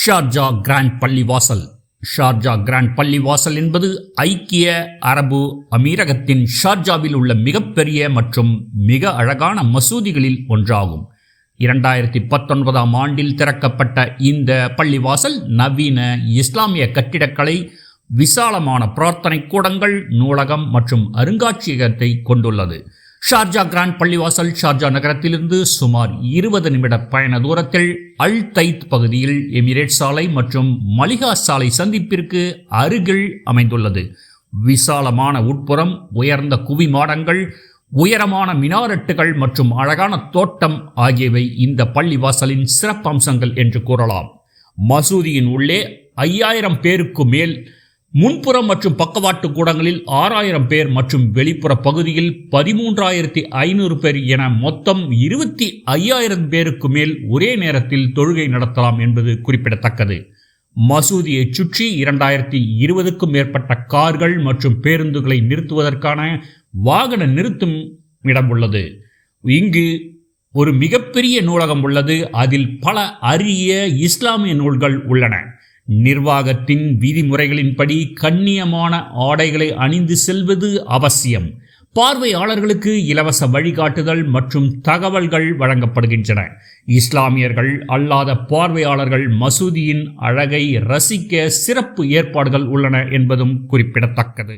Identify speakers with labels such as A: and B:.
A: Sharjah grand பள்ளிவாசல். Sharjah grand பள்ளிவாசல் என்பது ஐக்கிய அரபு அமீரகத்தின் ஷார்ஜாவில் உள்ள மிகப்பெரிய மற்றும் மிக அழகான மசூதிகளில் ஒன்றாகும். 2019ஆம் ஆண்டில் திறக்கப்பட்ட இந்த பள்ளிவாசல் நவீன இஸ்லாமிய கட்டிடக்கலை, விசாலமான பிரார்த்தனை கூடங்கள், நூலகம் மற்றும் அருங்காட்சியகத்தை கொண்டுள்ளது. ஷார்ஜா கிராண்ட் பள்ளிவாசல் ஷார்ஜா நகரத்திலிருந்து சுமார் 20 நிமிட பயண தூரத்தில் அல் தைத் பகுதியில் எமிரேட் சாலை மற்றும் மலிகா சாலை சந்திப்பிற்கு அருகில் அமைந்துள்ளது. விசாலமான உட்புறம், உயர்ந்த குவிமாடங்கள், உயரமான மினாரட்டுகள் மற்றும் அழகான தோட்டம் ஆகியவை இந்த பள்ளிவாசலின் சிறப்பம்சங்கள் என்று கூறலாம். மசூதியின் உள்ளே 5000 பேருக்கு மேல், முன்புறம் மற்றும் பக்கவாட்டு கூடங்களில் 6000 பேர் மற்றும் வெளிப்புற பகுதியில் 13500 பேர் என மொத்தம் 25000 பேருக்கு மேல் ஒரே நேரத்தில் தொழுகை நடத்தலாம் என்பது குறிப்பிடத்தக்கது. மசூதியை சுற்றி 2020க்கும் மேற்பட்ட கார்கள் மற்றும் பேருந்துகளை நிறுத்துவதற்கான வாகன நிறுத்தும் இடம் உள்ளது. இங்கு ஒரு மிகப்பெரிய நூலகம் உள்ளது. அதில் பல அரிய இஸ்லாமிய நூல்கள் உள்ளன. நிர்வாகத்தின் விதிமுறைகளின்படி கண்ணியமான ஆடைகளை அணிந்து செல்வது அவசியம். பார்வையாளர்களுக்கு இலவச வழிகாட்டுதல் மற்றும் தகவல்கள் வழங்கப்படுகின்றன. இஸ்லாமியர்கள் அல்லாத பார்வையாளர்கள் மசூதியின் அழகை ரசிக்க சிறப்பு ஏற்பாடுகள் உள்ளன என்பதும் குறிப்பிடத்தக்கது.